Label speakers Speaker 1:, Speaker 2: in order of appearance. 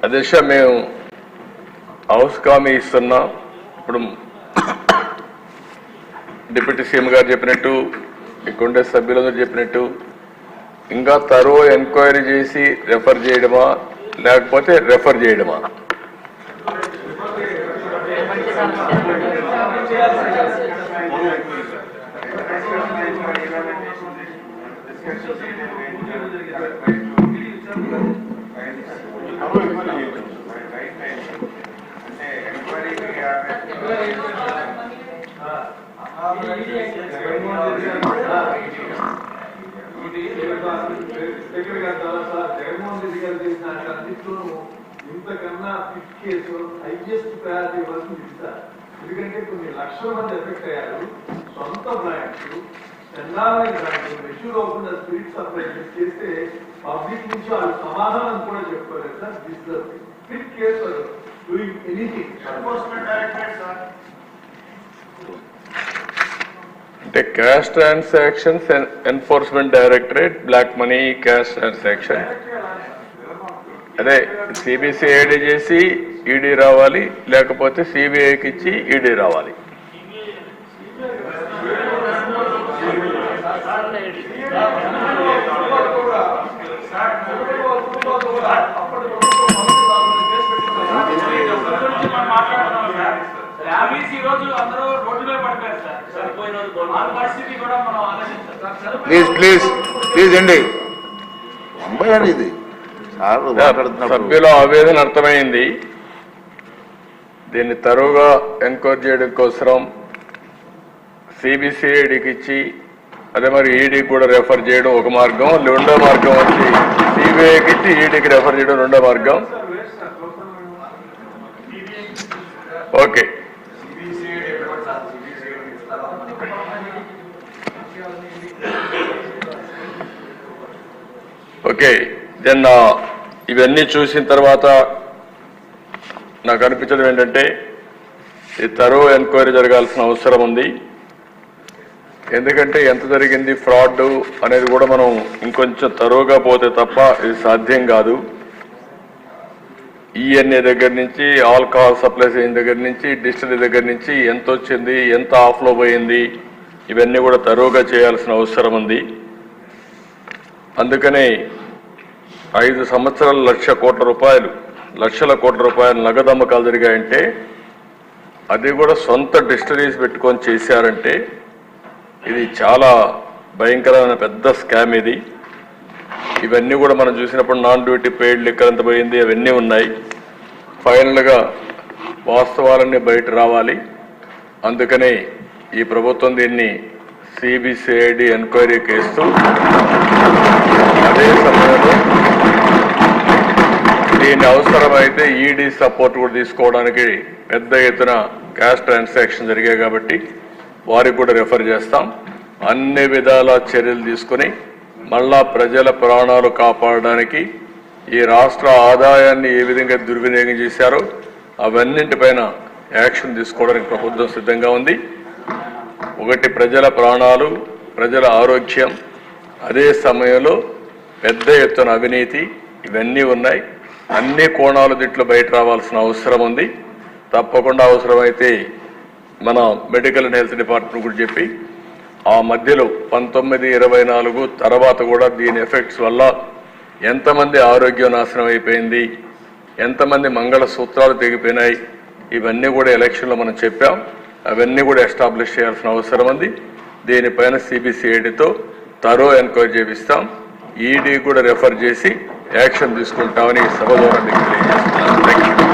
Speaker 1: అధ్యక్ష మేము హౌస్ కామీ ఇస్తున్నాం. ఇప్పుడు డిప్యూటీ సీఎం గారు చెప్పినట్టు ఇక్కడుండే సభ్యులందరూ చెప్పినట్టు ఇంకా తరో ఎంక్వైరీ చేసి రెఫర్ చేయడమా లేకపోతే రెఫర్ చేయడమా?
Speaker 2: ఇంతకన్నా ఫిఫ్త్ కేసు హైయెస్ట్ ప్రయారిటీ ఇవ్వాల్సింది ఇస్తారు. ఎందుకంటే కొన్ని లక్షల మంది ఎఫెక్ట్ అయ్యారు. సొంత బ్రాండ్స్ ఎన్ఆర్ఐ బ్రాండ్స్ మెచ్యూర్ అవ్వకుండా స్పిరిట్ సప్లై చేస్తే పబ్లిక్ నుంచి వాళ్ళు సమాధానం కూడా చెప్పుకోలేదు sir. This the fifth case doing anything. Enforcement directorate sir
Speaker 1: అంటే cash transactions enforcement directorate, black money cash transaction అదే సిబిసిఐడి చేసి ఈడీ రావాలి, లేకపోతే సిబిఐకి ఇచ్చి ఈడీ రావాలి.
Speaker 3: ప్లీజ్ అండి. ఇది
Speaker 1: సభ్యుల ఆవేదన అర్థమైంది. దీన్ని తరువుగా ఎంక్వైరీ చేయడం కోసం సిబిసిఐడికి ఇచ్చి అదే మరి ఈడీకి కూడా రెఫర్ చేయడం ఒక మార్గం, రెండో మార్గం వచ్చి సిబిఐకి ఇచ్చి ఈడీకి రెఫర్ చేయడం రెండో మార్గం. ఓకే ఓకే దెన్ ఇవన్నీ చూసిన తర్వాత నాకు అనిపించడం ఏంటంటే ఈ తరో ఎంక్వైరీ జరగాల్సిన అవసరం ఉంది. ఎందుకంటే ఎంత జరిగింది ఫ్రాడ్ అనేది కూడా మనం ఇంకొంచెం తరోగా పోతే తప్ప ఇది సాధ్యం కాదు. ఈఎన్ఏ దగ్గర నుంచి ఆల్కహాల్ సప్లైస్ అయిన దగ్గర నుంచి డిస్టిలరీ దగ్గర నుంచి ఎంత వచ్చింది, ఎంత ఆఫ్లో పోయింది, ఇవన్నీ కూడా తరోగా చేయాల్సిన అవసరం ఉంది. అందుకనే 5 సంవత్సరాలు లక్షల కోట్ల రూపాయలు నగదు అమ్మకాలు జరిగాయంటే అది కూడా సొంత డిస్టిలరీస్ పెట్టుకొని చేశారంటే ఇది చాలా భయంకరమైన పెద్ద స్కామ్ ఇది. ఇవన్నీ కూడా మనం చూసినప్పుడు నాన్ డ్యూటీ పెయిడ్ లిక్కర్ ఎంత పోయింది అవన్నీ ఉన్నాయి. ఫైనల్గా వాస్తవాలన్నీ బయట రావాలి. అందుకనే ఈ ప్రభుత్వం దీన్ని సిబిసిఐడి ఎంక్వైరీకి ఇస్తూ అదే సమయంలో దీని అవసరమైతే ఈడీ సపోర్ట్ కూడా తీసుకోవడానికి పెద్ద ఎత్తున క్యాష్ ట్రాన్సాక్షన్ జరిగాయి కాబట్టి వారికి కూడా రెఫర్ చేస్తాం. అన్ని విధాల చర్యలు తీసుకుని మళ్ళా ప్రజల ప్రాణాలు కాపాడడానికి ఈ రాష్ట్ర ఆదాయాన్ని ఏ విధంగా దుర్వినియోగం చేశారో అవన్నింటిపైన యాక్షన్ తీసుకోవడానికి ప్రభుత్వం సిద్ధంగా ఉంది. ఒకటి ప్రజల ప్రాణాలు, ప్రజల ఆరోగ్యం, అదే సమయంలో పెద్ద ఎత్తున అవినీతి ఇవన్నీ ఉన్నాయి. అన్ని కోణాలు దీంట్లో బయట రావాల్సిన అవసరం ఉంది. తప్పకుండా అవసరమైతే మన మెడికల్ అండ్ హెల్త్ డిపార్ట్మెంట్ కూడా చెప్పి ఆ మధ్యలో 1924 తర్వాత కూడా దీని ఎఫెక్ట్స్ వల్ల ఎంతమంది ఆరోగ్యం నాశనం అయిపోయింది, ఎంతమంది మంగళసూత్రాలు తెగిపోయినాయి, ఇవన్నీ కూడా ఎలక్షన్లో మనం చెప్పాం. అవన్నీ కూడా ఎస్టాబ్లిష్ చేయాల్సిన అవసరం ఉంది. దీనిపైన సిబిసిఐడితో తరో ఎంక్వైరీ చేపిస్తాం. ఈడీ కూడా రెఫర్ చేసి యాక్షన్ తీసుకుంటామని సభ ద్వారా మీకు తెలియజేస్తున్నాను. Thank you.